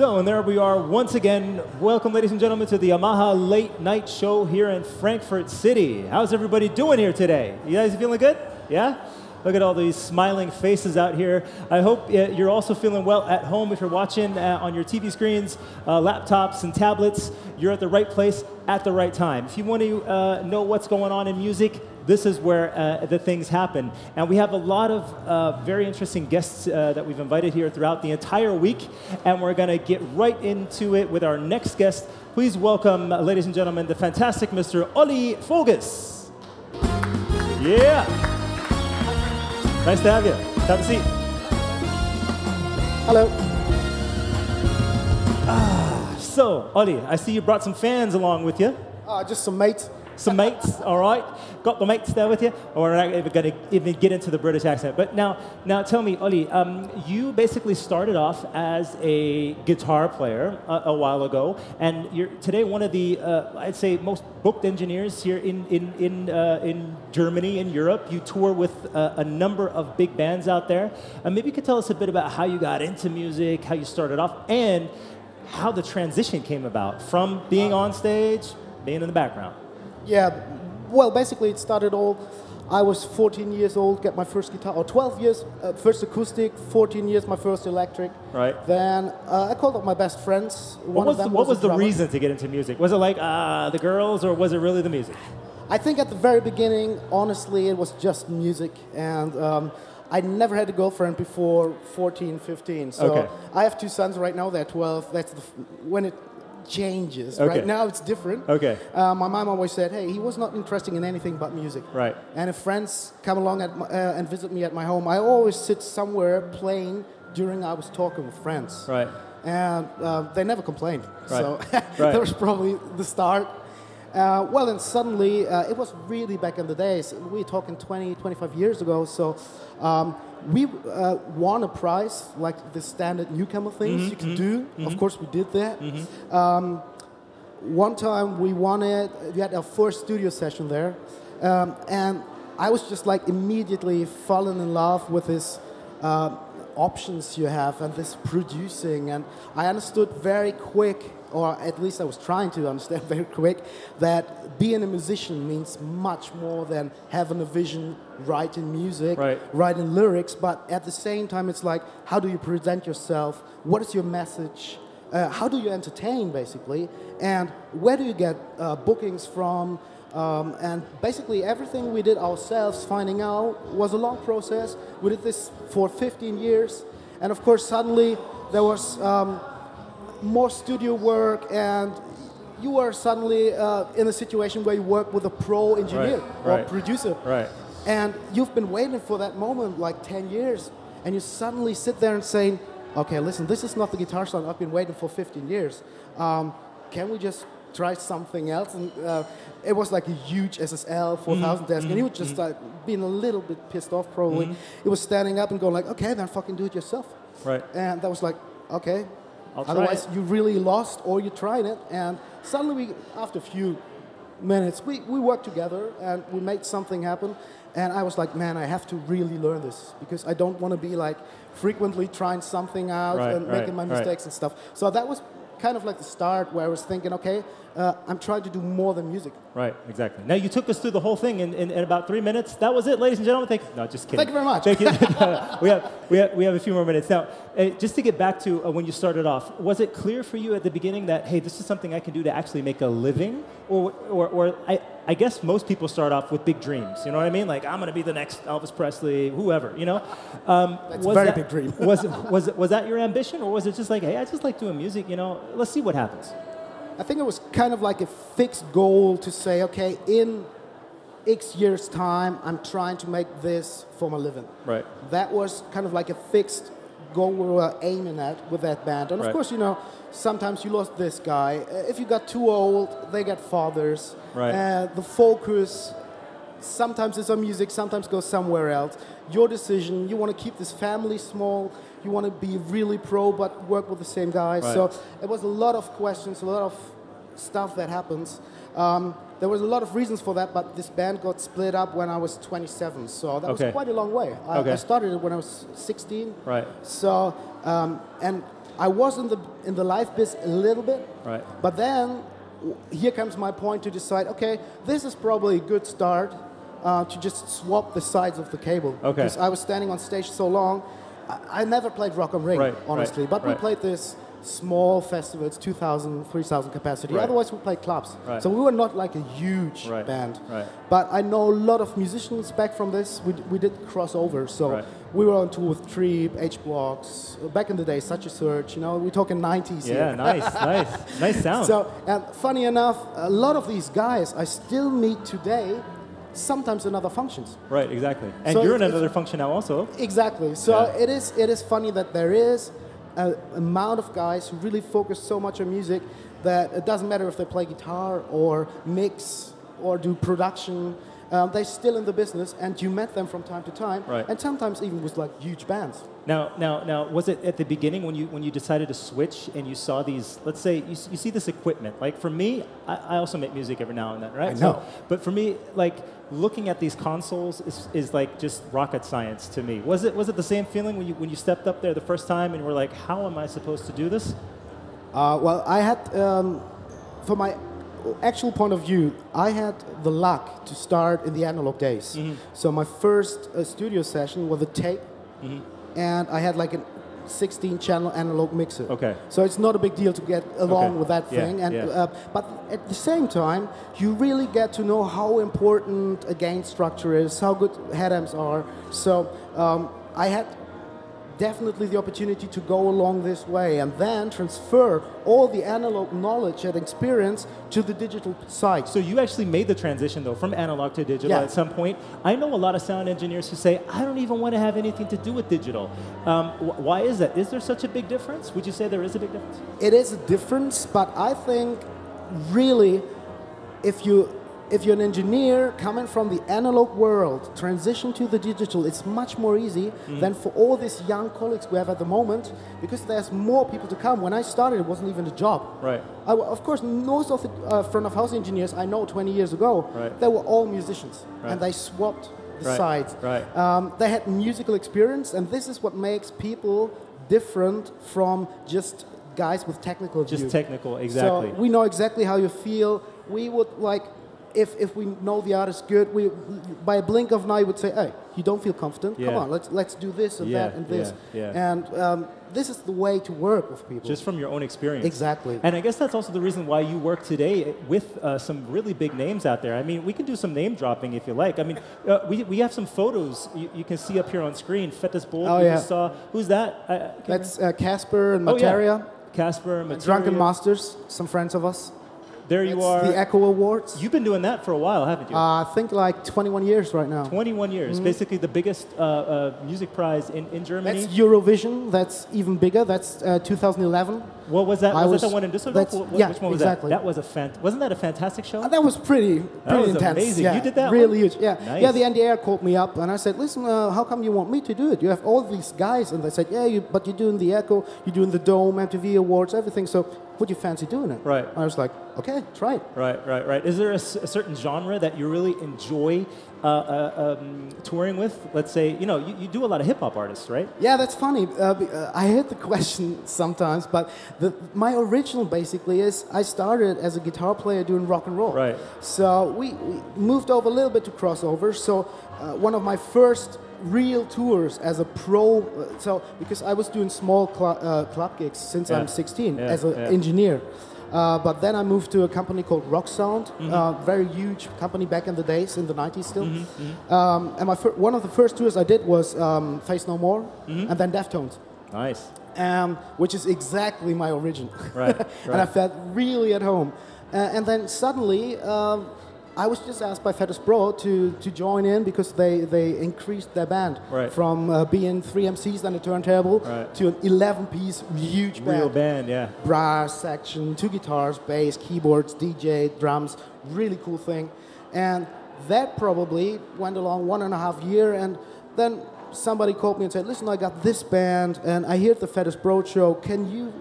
So, and there we are once again. Welcome, ladies and gentlemen, to the Yamaha Late Night Show here in Frankfurt City. How's everybody doing here today? You guys feeling good? Yeah? Look at all these smiling faces out here. I hope you're also feeling well at home. If you're watching on your TV screens, laptops, and tablets, you're at the right place at the right time. If you want to know what's going on in music, this is where the things happen. And we have a lot of very interesting guests that we've invited here throughout the entire week. And we're going to get right into it with our next guest. Please welcome, ladies and gentlemen, the fantastic Mr. Olli Voges. Yeah. Nice to have you. Have a seat. Hello. So, Olli, I see you brought some fans along with you. Just some mates. Some mates, all right. Got the mates there with you? Or we're not even going to even get into the British accent. But now tell me, Olli, you basically started off as a guitar player a while ago, and you're today one of the, I'd say, most booked engineers here in Germany, in Europe. You tour with a number of big bands out there. Maybe you could tell us a bit about how you got into music, how you started off, and how the transition came about from being on stage, being in the background. Yeah, well, basically it started all, I was 14 years old, get my first guitar, or 12 years, first acoustic, 14 years, my first electric. Right. Then I called up my best friends. What was the reason to get into music? Was it like the girls, or was it really the music? I think at the very beginning, honestly, it was just music. And I never had a girlfriend before 14, 15. So okay. I have two sons right now, they're 12. That's when it changes. Okay. Right now it's different. Okay. My mom always said, hey, he was not interested in anything but music. Right. And if friends come along and visit me at my home, I always sit somewhere playing during I was talking with friends. Right. And they never complained. Right. So right. that was probably the start. Well, and suddenly, it was really back in the days. We're talking 20, 25 years ago. So we won a prize, like the standard newcomer things you can do. Of course, we did that. One time we won it. We had our first studio session there. And I was just like immediately falling in love with this options you have and this producing. And I understood very quick, or at least I was trying to understand very quick, that being a musician means much more than having a vision, writing music, writing lyrics, but at the same time it's like, how do you present yourself? What is your message? How do you entertain, basically? And where do you get bookings from? And basically everything we did ourselves, finding out, was a long process. We did this for 15 years. And of course, suddenly there was more studio work, and you were suddenly in a situation where you work with a pro engineer or producer. Right. And you've been waiting for that moment like 10 years, and you suddenly sit there and say, okay, listen, this is not the guitar sound I've been waiting for 15 years. Can we just try something else? And it was like a huge SSL 4000 desk, and he was just being a little bit pissed off probably. He was standing up and going like, okay, then fucking do it yourself. Right. And that was like, okay. Otherwise, you really lost, or you tried it, and suddenly, after a few minutes, we worked together, and we made something happen, and I was like, man, I have to really learn this, because I don't want to be like frequently trying something out and making my mistakes and stuff. So that was kind of like the start where I was thinking, okay, I'm trying to do more than music. Right, exactly. Now, you took us through the whole thing in about 3 minutes. That was it, ladies and gentlemen. No, just kidding. Thank you very much. Thank you. we have a few more minutes. Now, just to get back to when you started off, was it clear for you at the beginning that, hey, this is something I can do to actually make a living? Or I guess most people start off with big dreams. You know what I mean? Like, I'm going to be the next Elvis Presley, whoever, you know? That's a very big dream. was that your ambition? Or was it just like, hey, I just like doing music, you know? Let's see what happens. I think it was kind of like a fixed goal to say, okay, in X years' time, I'm trying to make this for my living. Right. That was kind of like a fixed goal we were aiming at with that band. And of course, you know, sometimes you lost this guy. If you got too old, they get fathers. Right. The focus, sometimes it's on music, sometimes goes somewhere else. Your decision, you want to keep this family small, you want to be really pro but work with the same guys. Right. So it was a lot of questions, a lot of stuff that happens. there was a lot of reasons for that, but this band got split up when I was 27, so that was quite a long way. I started it when I was 16. Right. So, and I was in the live biz a little bit. Right. But then, here comes my point to decide, okay, this is probably a good start to just swap the sides of the cable. Okay. Because I was standing on stage so long, I never played Rock am Ring, honestly. But we played this small festivals, 2,000, 3,000 capacity. Right. Otherwise, we played clubs. Right. So we were not like a huge band. Right. But I know a lot of musicians back from this. We did crossover. So we were on tour with Treep, H-Blocks. Back in the day, Such a Search. You know, we're talking 90s here. Yeah, nice sound. So, and funny enough, a lot of these guys I still meet today, sometimes in other functions. Right, exactly. And So you're in another function now also. Exactly. So it is funny that there is an amount of guys who really focus so much on music that it doesn't matter if they play guitar or mix or do production. They're still in the business, and you met them from time to time, and sometimes even with like huge bands. Now, was it at the beginning when you decided to switch and you saw these? Let's say you see this equipment. Like for me, I also make music every now and then, right? I know. But for me, like looking at these consoles is like just rocket science to me. Was it the same feeling when you stepped up there the first time and were like, how am I supposed to do this? Well, I had for my actual point of view, I had the luck to start in the analog days. So my first studio session was a tape, and I had like a 16-channel analog mixer. Okay. So it's not a big deal to get along with that thing. But at the same time, you really get to know how important a gain structure is, how good head amps are. So I had definitely the opportunity to go along this way and then transfer all the analog knowledge and experience to the digital side. So you actually made the transition though from analog to digital at some point. I know a lot of sound engineers who say, I don't even want to have anything to do with digital. Why is that? Is there such a big difference? Would you say there is a big difference? It is a difference, but I think really if you're an engineer coming from the analog world, transition to the digital, it's much more easy than for all these young colleagues we have at the moment, because there's more people to come. When I started, it wasn't even a job. Right. Of course, most of the front of house engineers I know 20 years ago, they were all musicians, and they swapped the sides. Right. They had musical experience, and this is what makes people different from just guys with technical view. Just technical, exactly. So we know exactly how you feel. We would like, if we know the artist good, we by a blink of an eye would say, hey, you don't feel confident? Come on, let's do this and that and this. And this is the way to work with people. Just from your own experience. Exactly. And I guess that's also the reason why you work today with some really big names out there. I mean, we can do some name dropping if you like. I mean, we have some photos you can see up here on screen. Fettes Bold, oh, you saw. Who's that? That's Casper and Materia. Casper and Materia. Drunken Masters, some friends of us. There you are. The Echo Awards. You've been doing that for a while, haven't you? I think like 21 years right now. 21 years. Basically the biggest music prize in Germany. That's Eurovision. That's even bigger. That's 2011. What was that? Was that the one in Düsseldorf? Which one was exactly. that? That was wasn't that a fantastic show? That was pretty intense. Amazing. Yeah, you did that really one? huge. Yeah. Nice. Yeah, the NDR called me up and I said, listen, how come you want me to do it? You have all these guys. And they said, yeah, but you're doing the Echo, you're doing the Dome, MTV Awards, everything. So would you fancy doing it? Right. And I was like, okay, try it. Right. Is there a certain genre that you really enjoy touring with? Let's say, you do a lot of hip-hop artists, right? Yeah, that's funny. I heard the question sometimes, but my original basically is I started as a guitar player doing rock and roll. Right. So we moved over a little bit to crossover. So one of my first real tours as a pro, because I was doing small club gigs since I'm 16 as an engineer. But then I moved to a company called Rock Sound, very huge company back in the days, in the 90s still. And one of the first tours I did was Face No More, and then Deftones. Nice. Which is exactly my origin. Right. And I felt really at home. And then suddenly, I was just asked by Fettes Bro to join in because they increased their band from being 3 MCs and a turntable to an 11-piece huge band. Real band, yeah. Brass section, 2 guitars, bass, keyboards, DJ, drums, really cool thing. And that probably went along 1.5 years, and then somebody called me and said, listen, I got this band and I hear the Fettes Bro show, can you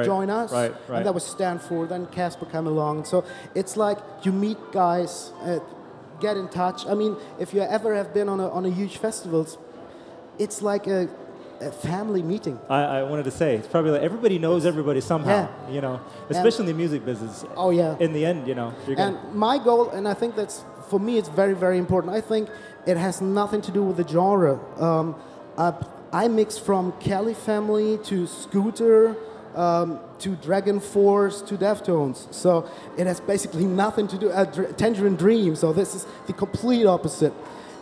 join us. Right. And that was Stanford, then Casper came along. So it's like you meet guys, get in touch. I mean, if you ever have been on a huge festivals, it's like a family meeting. I wanted to say, it's probably like everybody knows everybody somehow, you know, especially in the music business. Oh, yeah. In the end, you know. And my goal, and I think that's, for me, it's very, very important. I think it has nothing to do with the genre. I mix from Kelly Family to Scooter to Dragon Force to Deftones. So it has basically nothing to do, Tangerine Dream. So this is the complete opposite.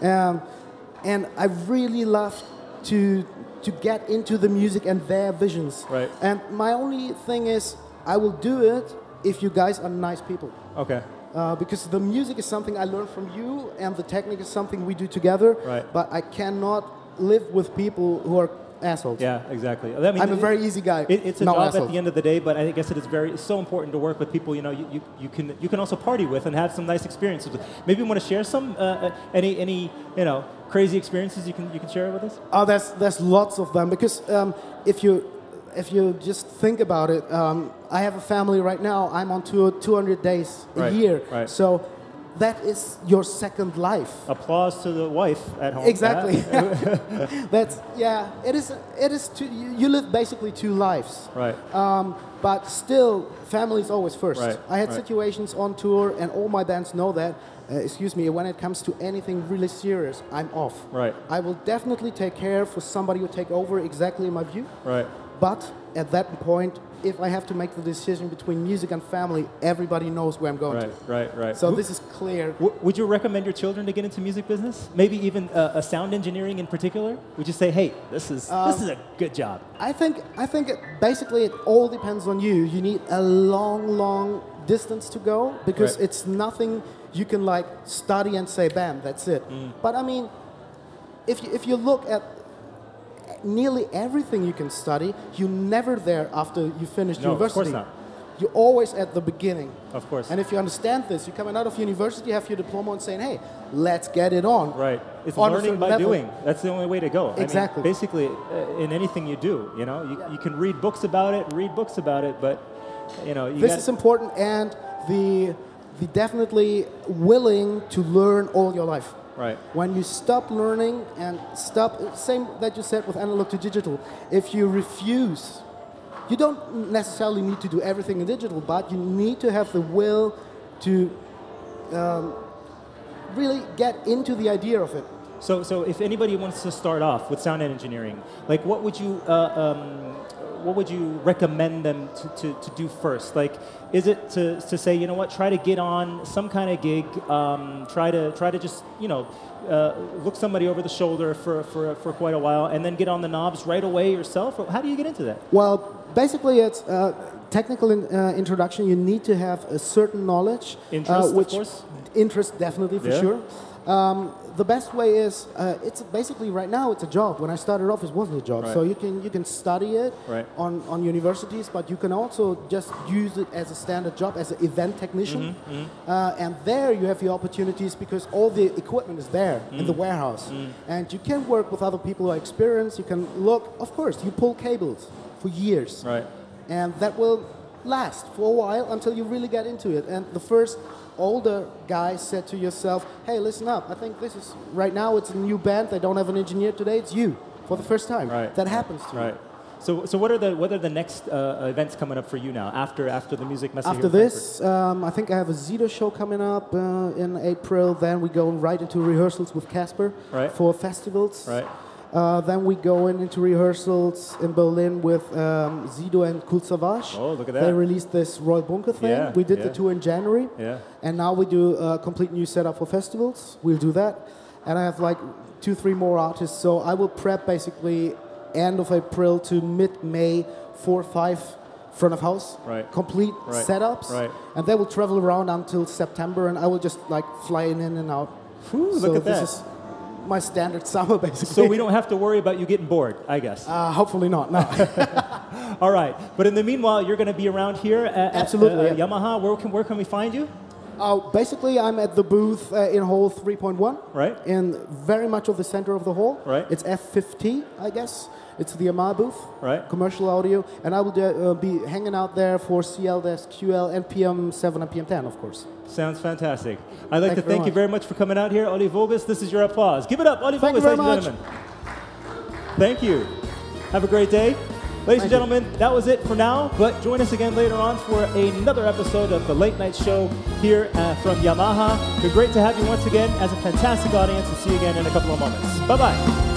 And I really love to get into the music and their visions. Right. And my only thing is, I will do it if you guys are nice people. Okay. Because the music is something I learned from you, and the technique is something we do together. Right. But I cannot live with people who are assholes. Yeah, exactly. I mean, I'm a very easy guy. It's a no job assholes. at the end of the day, but I guess it's so important to work with people. You know, you can also party with and have some nice experiences with. Maybe you want to share some any you know crazy experiences you can share with us. Oh, there's lots of them, because if you just think about it, I have a family right now. I'm on tour 200 days a year. Right. So that is your second life. Applause to the wife at home. Exactly. Yeah. That's It is. You live basically two lives. Right. But still, family is always first. Right. I had right. situations on tour, and all my bands know that. Excuse me, when it comes to anything really serious, I'm off. Right. I will definitely take care for somebody who take over exactly in my view. Right. But at that point, if I have to make the decision between music and family, everybody knows where I'm going to. Right. So this is clear. Would you recommend your children to get into music business? Maybe even a sound engineering in particular? Would you say, hey, this is a good job? I think basically it all depends on you. You need a long distance to go, because Right. it's nothing you can like study and say, bam, that's it. But I mean, if you look at nearly everything you can study, you're never there after you finish university. Of course not. You're always at the beginning. Of course. And if you understand this, you're coming out of university, you have your diploma and saying, hey, let's get it on. Right. It's On a learning certain by level. doing. That's the only way to go. Exactly. I mean, basically, in anything you do, you know, you can read books about it, but, you know, This is important, and the definitely willing to learn all your life. Right. When you stop learning and same that you said with analog to digital, if you refuse, you don't necessarily need to do everything in digital, but you need to have the will to really get into the idea of it. So if anybody wants to start off with sound engineering, like what would you recommend them to do first? Like, is it to say, you know what, try to get on some kind of gig, try to just, you know, look somebody over the shoulder for quite a while, and then get on the knobs right away yourself? Or how do you get into that? Well, basically it's technical introduction. You need to have a certain knowledge. Interest, of course? Interest, definitely, for sure. The best way is, it's basically right now it's a job. When I started off, it wasn't a job. Right. So you can study it Right. on universities, but you can also just use it as a standard job, as an event technician. And there you have your opportunities, because all the equipment is there in the warehouse. And you can work with other people who are experienced. You can look, of course, you pull cables for years. Right. And that will last for a while until you really get into it. And the first older guy said to yourself, hey, listen up, I think this is, right now it's a new band, they don't have an engineer today, it's you, for the first time. Right. That happens to Right. you. So what are the next events coming up for you now, after the Musikmesse? After this, I think I have a Zido show coming up in April, then we go right into rehearsals with Casper for festivals. Right. Then we go into rehearsals in Berlin with Zido and Cool Savage. Oh, look at that. They released this Royal Bunker thing. Yeah, We did yeah. the tour in January. Yeah. And now we do a complete new setup for festivals. We'll do that. And I have like 2-3 more artists. So I will prep basically end of April to mid-May 4 or 5 front of house. Right. Complete Right. setups. Right. And they will travel around until September, and I will just like fly in and out. Whew, So look at this that. is my standard summer, basically. So we don't have to worry about you getting bored, I guess. Hopefully not, no. All right. But in the meanwhile, you're going to be around here at Absolutely, yeah. Yamaha. Where can we find you? Basically, I'm at the booth in hall 3.1. Right. In very much of the center of the hall. Right. It's F50, I guess. It's the Yamaha booth. Right. Commercial audio. And I will be hanging out there for CL-QL, NPM 7 and PM10, of course. Sounds fantastic. I'd like to Thank thank you very much for coming out here, Olli Voges. This is your applause. Give it up, Olli Thank Voges, you very ladies and gentlemen. Thank you. Have a great day. Ladies and gentlemen, that was it for now, but join us again later on for another episode of the Late Night Show here from Yamaha. It's been great to have you once again as a fantastic audience, and see you again in a couple of moments. Bye-bye.